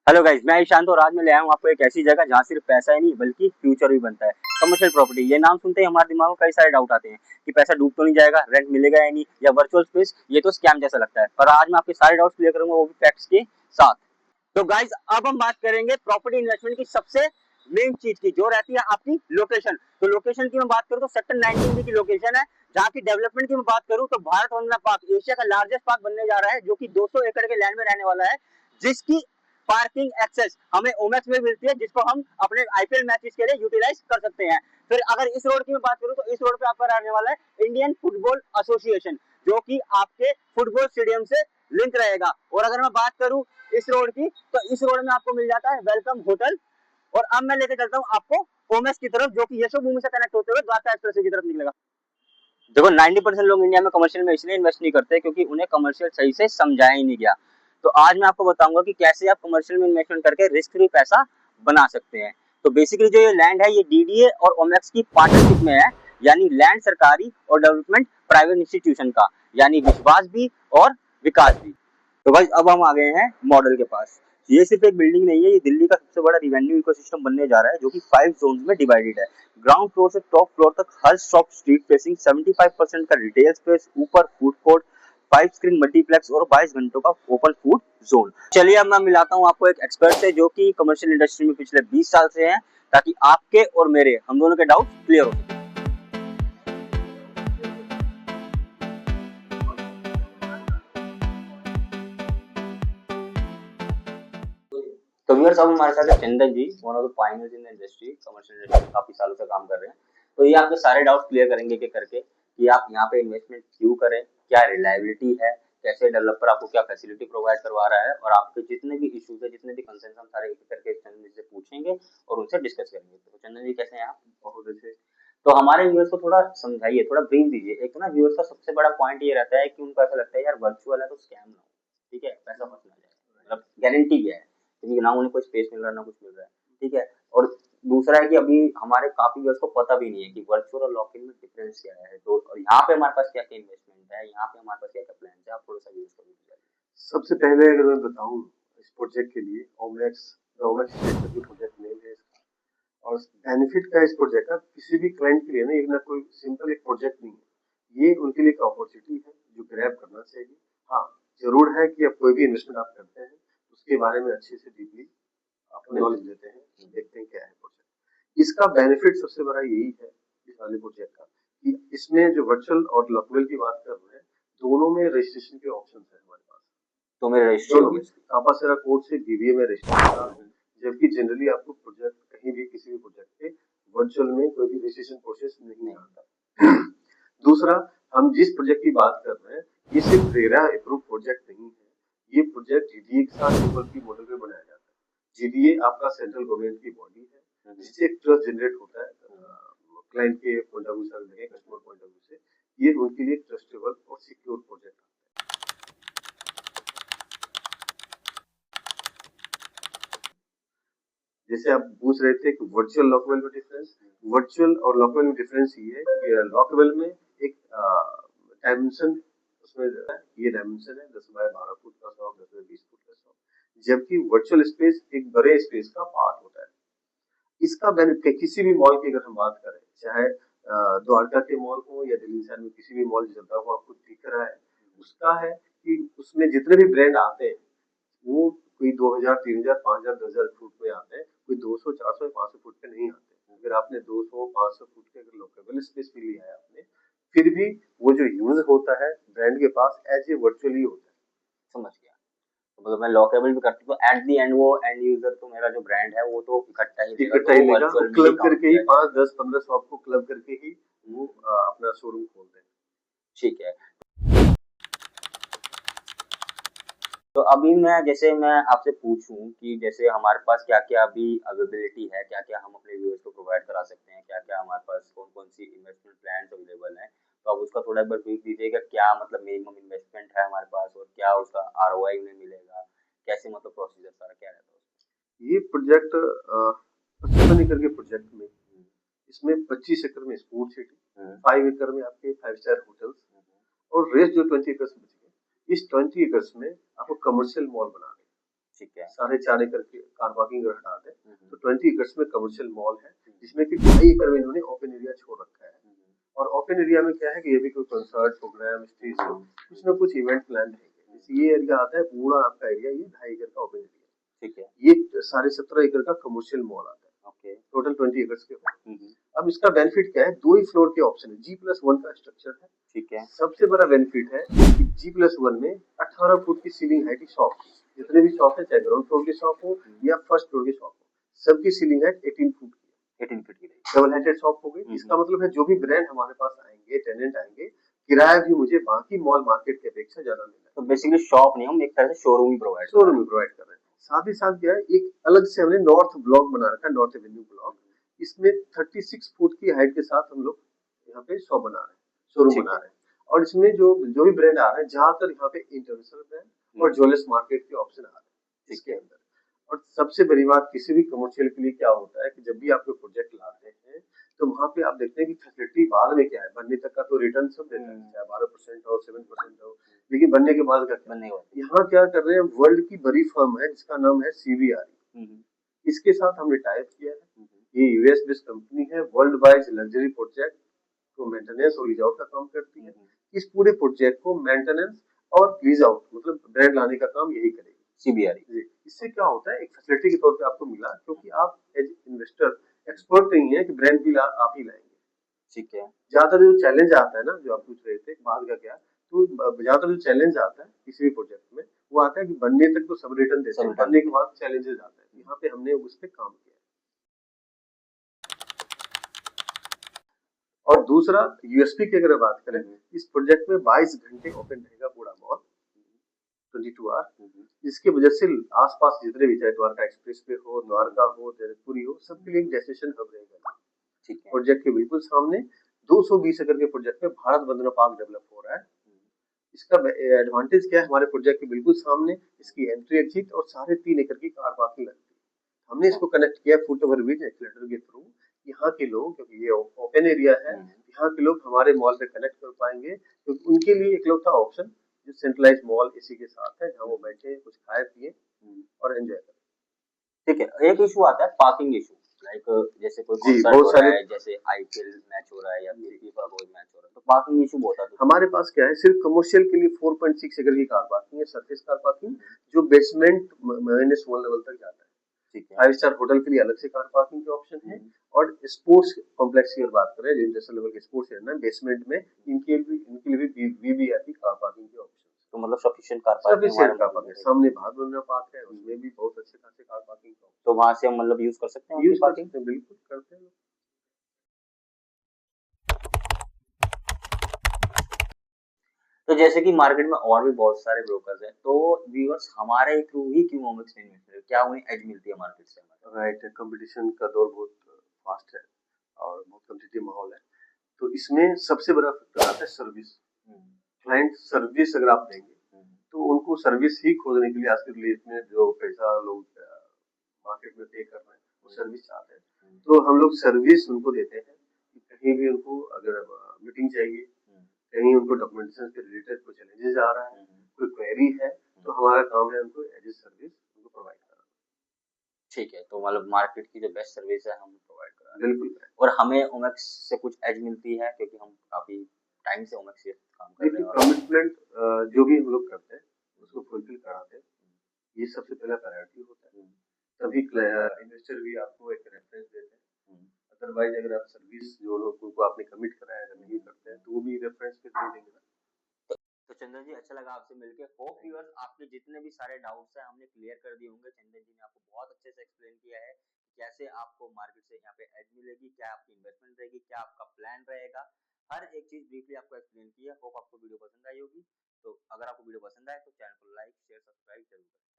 Hello guys, मैं ईशांत और आज मैं ले आया हूँ आपको एक ऐसी जगह जहाँ सिर्फ पैसा ही नहीं बल्कि फ्यूचर भी बनता है। कमर्शियल प्रॉपर्टी, ये नाम सुनते ही हमारे दिमाग में कई सारे डाउट आते हैं कि पैसा डूब तो नहीं जाएगा, रेंट मिलेगा या नहीं, या वर्चुअल स्पेस ये तो स्कैम जैसा लगता है। पर आज मैं आपके सारे डाउट्स क्लियर करूंगा, वो भी फैक्ट्स के साथ। तो गाइस, अब हम बात करेंगे प्रॉपर्टी इन्वेस्टमेंट की सबसे मेन चीज की, जो रहती है आपकी लोकेशन। तो लोकेशन की मैं बात करूँ तो सेक्टर 19 की लोकेशन है। जहाँ की डेवलपमेंट की मैं बात करूँ तो भारत वंदना पार्क एशिया का लार्जेस्ट पार्क बनने जा रहा है, जो कि 200 एकड़ के लैंड में रहने वाला है, जिसकी पार्किंग एक्सेस हमें ओमेक्स में मिलती है, जिसको हम अपने आईपीएल मैचेस के लिए यूटिलाइज कर सकते हैं। फिर अगर इस रोड की मैं बात करूं तो इस रोड पे आपका रहने वाला है इंडियन फुटबॉल एसोसिएशन, जो कि आपके फुटबॉल स्टेडियम से लिंक रहेगा। और अगर मैं बात करूं इस रोड की, तो इस रोड में आपको मिल जाता है वेलकम होटल। और अब मैं लेके चलता हूँ आपको ओमेक्स की तरफ, जो कि यशोभूमि से कनेक्ट होते हुए द्वारका एक्सप्रेस की तरफ निकलेगा। देखो, 90% लोग इंडिया में कमर्शियल में इसलिए इन्वेस्ट नहीं करते क्योंकि उन्हें कमर्शियल सही से समझाया ही नहीं गया। तो आज मैं आपको बताऊंगा कि कैसे आप कमर्शियल में इन्वेस्टमेंट करके रिस्क फ्री पैसा बना सकते हैं। तो बेसिकली जो ये लैंड है, ये डीडीए और ओमेक्स की पार्टनरशिप में है, यानी लैंड सरकारी और डेवलपमेंट प्राइवेट इंस्टीट्यूशन का, यानी विश्वास भी और विकास भी। तो भाई, अब हम आ गए हैं मॉडल के पास। ये सिर्फ एक बिल्डिंग नहीं है, ये दिल्ली का सबसे बड़ा रिवेन्यू इकोसिस्टम बनने जा रहा है, जो कि 5 जोन में डिवाइडेड है। ग्राउंड फ्लोर से टॉप फ्लोर तक हर शॉप स्ट्रीट फेसिंग, 75% का रिटेल स्पेस, ऊपर फूड कोर्ट, 5 स्क्रीन मल्टीप्लेक्स और 22 घंटों का ओपन फूड जोन। चलिए, अब मैं मिलाता हूँ आपको एक एक्सपर्ट से, जो कि कमर्शियल इंडस्ट्री में पिछले 20 साल से हैं, ताकि आपके और मेरे, हम दोनों के डाउट क्लियर हो सके। तो व्यूअर्स, अब हमारे साथ है Chandan ji, one of the pioneers in the industry, commercial industry में काफी सालों से काम कर रहे हैं। तो ये आपके सारे डाउट्स क्लियर करेंगे कि करके कि आप यहाँ पे इन्वेस्टमेंट क्यों करें, क्या रिलायबिलिटी है, कैसे डेवलपर आपको क्या फैसिलिटी प्रोवाइड करवा रहा है, और आपके जितने भी इश्यूज है, जितने भी कंसर्न, हम सारे एक एक करके चंदन जी से पूछेंगे और उनसे डिस्कस करेंगे। तो चंदन जी, कैसे हैं आप? बहुत अच्छे। तो हमारे व्यूअर्स को थोड़ा समझाइए, थोड़ा ब्रीफ दीजिए। एक तो ना व्यूअर्स का सबसे बड़ा पॉइंट ये रहता है कि उनको ऐसा लगता है यार वर्चुअल है तो स्कैम ना हो, ठीक है, पैसा फंस ना जाए, मतलब गारंटी क्या है, क्योंकि ना उन्हें कोई स्पेस मिल रहा है ना कुछ मिल रहा है, ठीक है। और दूसरा है कि अभी हमारे काफी व्यूअर्स को पता भी नहीं है कि वर्चुअल और लॉक इन में डिफरेंस क्या है। तो और यहाँ पे हमारे पास क्या क्या इन्वेस्टमेंट है, यहाँ पे हमारे पास क्या क्या प्लान है, आप थोड़ा सा व्यूअर्स को भी बताइए। सबसे पहले अगर मैं बताऊं इस प्रोजेक्ट के लिए ओमेक्स ओमेक्स जो प्रोजेक्ट नेम है इसका और बेनिफिट का इस प्रोजेक्ट का किसी भी क्लाइंट के लिए ना, एक ना कोई सिंपल एक प्रोजेक्ट नहीं है। ये उनके लिए एक अपॉर्चुनिटी है जो ग्रैब करना चाहिए। हाँ, जरूर है कि आप कोई भी इन्वेस्टमेंट आप करते हैं उसके बारे में अच्छे से डीपली आप नॉलेज लेते हैं, देखते हैं क्या है प्रोजेक्ट। इसका बेनिफिट सबसे बड़ा यही है इस वाले प्रोजेक्ट का कि इसमें जो वर्चुअल और लोकल की बात कर रहे हैं, दोनों में रजिस्ट्रेशन के ऑप्शन है हमारे पास। तो मेरे रजिस्ट्री जो हो कि गए। कापासेरा कोड से बीबीए में रजिस्टर होता है, जबकि जनरली आपको प्रोजेक्ट कहीं भी किसी भी प्रोजेक्ट पे वर्चुअल में कोई भी रजिस्ट्रेशन प्रोसेस नहीं नहीं। आता। दूसरा, हम जिस प्रोजेक्ट की बात कर रहे हैं, ये सिर्फ रेरा अप्रूव प्रोजेक्ट नहीं है। ये प्रोजेक्ट जीडीए के साथ ट्रिपल पी मॉडल पे बनाया जाता है। जीडीए आपका सेंट्रल गवर्नमेंट की बॉडी है, जिससे एक ट्रस्ट जनरेट होता है क्लाइंट के पॉइंट ऑफ व्यू से, कस्टमर पॉइंट ऑफ व्यू से। ये उनके लिए ट्रस्टेबल और सिक्योर प्रोजेक्ट। जैसे आप पूछ रहे थे कि वर्चुअल लॉकवेल में डिफरेंस, वर्चुअल और लॉकवेल में डिफरेंस ये है कि लॉकवेल में एक डायमेंशन उसमें ये डायमेंशन है 10 बाय 12 फुट का 100, 10 बाय 20 फुट का 100, जबकि वर्चुअल स्पेस एक बड़े स्पेस का पार्ट होता है। इसका बेनिफिट किसी भी मॉल की अगर हम बात करें, चाहे द्वारका के मॉल हो या दिल्ली शहर में किसी भी मॉल चलता हुआ आपको दिख रहा है, उसका है कि उसमें जितने भी ब्रांड आते हैं वो कोई 2000, 3000, 5000, 10,000 फुट में आते हैं, कोई 200, 400, 500 फुट पे नहीं आते। अगर आपने 200, 500 फुट के अगर लोकेबल स्पेस भी लिया है आपने, फिर भी वो जो यूज होता है ब्रांड के पास एज ए वर्चुअली होता है। समझ गया। तो मतलब मैं लॉकेबल भी करती हूँ, एट द एंड वो एंड यूजर तो मेरा जो ब्रांड है वो तो इकट्ठा ही लेगा, इकट्ठा तो ही वो लेगा, वो वर्चुअल में ही क्लब काउंट करके ही किया जाएगा। 5, 10, 15 शॉप को क्लब करके ही वो अपना शोरूम खोलते हैं। ठीक है। तो अभी मैं आपसे पूछूं कि जैसे हमारे पास क्या क्या अभी अवेलेबिलिटी है, क्या क्या हम अपने व्यूअर्स को प्रोवाइड करा सकते हैं, क्या क्या हमारे पास कौन कौन सी इन्वेस्टमेंट प्लान अवेलेबल है। तो आप उसका थोड़ा एक बार ब्रीफ दीजिएगा, क्या मतलब मिनिमम इन्वेस्टमेंट है हमारे पास और क्या उसका आरओआई उन्हें मिलेगा, कैसे मतलब प्रोसीजर सारा क्या रहता है ये प्रोजेक्ट 55 एकड़ के प्रोजेक्ट में, उसमें? इसमें 25 एकड़ में स्पोर्ट सिटी, हम्म। 5 एकड़ में आपके 5 स्टार होटल्स, और रेस्ट जो 20 एकड़ बच गए, इस 20 एकड़ में आपको कमर्शियल मॉल बना दें। ठीक है। 4.5 एकड़ की कार पार्किंग अगर हटा दें तो हम्म, 20 एकड़ में कमर्शियल मॉल है, जिसमें कि 2.5 एकड़ में इन्होंने ओपन एरिया छोड़ रखा है। और ओपन एरिया में क्या है कि ये भी कोई कंसर्ट प्रोग्राम स्टेज हो, कुछ ना कुछ इवेंट प्लान रहेंगे। जैसे ये एरिया आता है पूरा आपका एरिया, ये 2.5 एकड़ का ओपन एरिया, ठीक है। ये 17.5 एकड़ का कमर्शियल मॉल आता है। ओके। टोटल 20 एकड़ के ऊपर। हम्म, अब इसका बेनिफिट क्या है, 2 ही फ्लोर के ऑप्शन है, G+1 का स्ट्रक्चर है। ठीक है। सबसे बड़ा बेनिफिट है कि G+1 में 18 फुट की सीलिंग हाइट की शॉप, जितने भी शॉप है, चाहे ग्राउंड फ्लोर की शॉप हो या फर्स्ट फ्लोर की शॉप हो, सबकी सीलिंग हाइट 18 फुट की 18 फीट की रहेगी। डबल हेडेड शॉप हो गई। इसका मतलब है जो भी ब्रांड हमारे पास आएंगे, टेनेंट आएंगे, किराया भी मुझे बाकी मॉल मार्केट की अपेक्षा ज्यादा मिलेगा। तो बेसिकली शॉप नहीं, हम एक तरह से शोरूम ही प्रोवाइड कर रहे शोरूम में प्रोवाइड कर रहे हैं। साथ ही साथ क्या है, एक अलग से हमने नॉर्थ ब्लॉक बना रखा है, नॉर्थ एवेन्यू ब्लॉक। इसमें 36 फुट की हाइट के साथ हम लोग यहाँ पे शॉप बना रहे हैं, शोरूम ठीक बना है। रहे हैं। और इसमें जो जो भी ब्रांड आ रहे हैं, ज्यादातर यहाँ पे इंटरनेशनल ब्रांड और ज्वेलर्स मार्केट के ऑप्शन आ रहे हैं इसके अंदर। और सबसे बड़ी बात किसी भी कमर्शियल के लिए क्या होता है कि जब भी आप कोई प्रोजेक्ट लाते हैं तो वहां पे आप देखते हैं कि फैसिलिटी बाद में क्या है, बनने तक का तो रिटर्न सब देता है, चाहे 12% हो 7% हो, लेकिन बनने के बाद का क्या, बनने के बाद। यहाँ क्या कर रहे हैं, वर्ल्ड की बड़ी फर्म है जिसका नाम है CBRE, इसके साथ हमने टाइप किया है। ये यूएस बेस्ड कंपनी है, वर्ल्ड वाइड लग्जरी प्रोजेक्ट को मेंटेनेंस और लीज आउट का काम करती है। इस पूरे प्रोजेक्ट को मेंटेनेंस और लीज आउट मतलब ब्रांड लाने का काम यही करेगी CBRE। इससे क्या होता है, एक फैसिलिटी के तौर पे आपको मिला, क्योंकि आप एज इन्वेस्टर एक्सपर्ट नहीं है कि ब्रांड भी आप ही लाएंगे। ठीक है। ज्यादातर जो चैलेंज आता है ना, जो आप पूछ रहे थे बाद का क्या, तो ज्यादातर जो चैलेंज आता है किसी भी प्रोजेक्ट में, वो आता है कि बनने तक तो सब रिटर्न देते हैं, बनने के बाद चैलेंजेस आता है। यहाँ पे हमने उस पर काम किया है। और दूसरा यूएसपी की अगर बात करें, इस प्रोजेक्ट में 22 घंटे ओपन रहेगा पूरा मॉल, 22 आवर, जिसकी वजह से आसपास जितने भी, चाहे द्वारका एक्सप्रेस पे हो, द्वारका हो, जनकपुरी हो, सबके लिए एक डेस्टिनेशन हब रहेगा। ठीक है। प्रोजेक्ट के बिल्कुल सामने 220 एकड़ के प्रोजेक्ट में भारत बंदना पार्क डेवलप हो रहा है। इसका एडवांटेज क्या है, हमारे प्रोजेक्ट के बिल्कुल सामने इसकी एंट्री एग्जिट और 3.5 एकड़ की कार पार्किंग लगती है। हमने इसको कनेक्ट किया फुट ओवर ब्रिज एक्सीलरेटर के थ्रू। यहाँ के लोग, क्योंकि ये ओपन एरिया है, यहाँ के लोग हमारे मॉल पे कनेक्ट कर पाएंगे, क्योंकि उनके लिए इकलौता ऑप्शन जो सेंट्रलाइज मॉल एसी के साथ है, जहाँ वो बैठे कुछ खाए पिए और एंजॉय करें। ठीक है। एक इशू आता है पार्किंग इशू, लाइक जैसे कोई जी, कॉन्सर्ट बहुत हो रहा सारे है, जैसे IPL मैच हो रहा है या फिर फीफा कोई मैच हो रहा है, तो पार्किंग इशू बहुत आता है। हमारे पास क्या है, सिर्फ कमर्शियल के लिए 4.6 एकड़ की कार पार्किंग है, सरफेस कार पार्किंग, जो बेसमेंट -1 लेवल तक जाता है। ठीक है। 5 स्टार होटल के लिए अलग से कार पार्किंग के ऑप्शन है। और स्पोर्ट्स कॉम्प्लेक्स की अगर बात करें, इंडस्ट्रियल लेवल के स्पोर्ट्स एरिया बेसमेंट में, इनके लिए भी वीवीआईपी कार पार्किंग के ऑप्शन। तो मतलब sufficient car parking sufficient car हमारे पार्किंग, सामने भागवंदना पार्क है, उसमें भी बहुत अच्छे खासे कार पार्किंग का तो वहां से हम मतलब यूज कर सकते हैं यूज कर पार्किंग। सकते हैं, बिल्कुल करते हैं। तो जैसे कि मार्केट में और भी बहुत सारे ब्रोकर्स हैं, तो व्यूअर्स हमारे थ्रू ही क्यों ओमेक्स में इन्वेस्ट करें, क्या उन्हें एज मिलती है मार्केट से हमारे? राइट, कंपटीशन का दौर बहुत फास्ट है और बहुत कॉम्पिटिटिव माहौल है, तो इसमें सबसे बड़ा फैक्टर आता है सर्विस। क्लाइंट सर्विस अगर आप देंगे तो उनको सर्विस ही खोजने के लिए आज के लिए इसमें जो पैसा लोग मार्केट में पे कर रहे हैं, वो सर्विस चाहते हैं। तो हम लोग सर्विस उनको देते हैं कि कहीं भी उनको अगर मीटिंग चाहिए, कहीं उनको डॉक्यूमेंटेशन के रिलेटेड कोई चैलेंजेस आ रहा है, कोई क्वेरी है, तो हमारा काम है उनको एज ए सर्विस उनको प्रोवाइड करना। ठीक है। तो मतलब मार्केट की जो बेस्ट सर्विस है हम प्रोवाइड करा रहे हैं। बिल्कुल। और हमें ओमेक्स से कुछ एज मिलती है क्योंकि हम काफी टाइम से ओमेक्स से काम कर रहे देखिए, हैं और कमिटमेंट जो भी हम लोग करते हैं उसको फुलफिल कराते हैं, ये सबसे पहला प्रायोरिटी होता है। तभी इन्वेस्टर भी आपको एक रेफरेंस देते हैं। अदरवाइज अगर आप सर्विस जो लोगों को आपने कमिट कराया अगर नहीं करते हैं, तो वो भी रेफरेंस पे दे देंगे ना। तो चंदन जी, अच्छा लगा आपसे मिलके। होप व्यूअर्स आपके जितने भी सारे डाउट्स हैं हमने क्लियर कर दिए होंगे। चंदन जी ने आपको बहुत अच्छे से एक्सप्लेन किया है कि कैसे आपको मार्केट से यहाँ पे एज मिलेगी, क्या आपकी इन्वेस्टमेंट रहेगी, क्या आपका प्लान रहेगा, हर एक चीज ब्रीफली आपको एक्सप्लेन की है। होप आपको वीडियो पसंद आई होगी। तो अगर आपको वीडियो पसंद आए तो चैनल को लाइक शेयर सब्सक्राइब जरूर करें।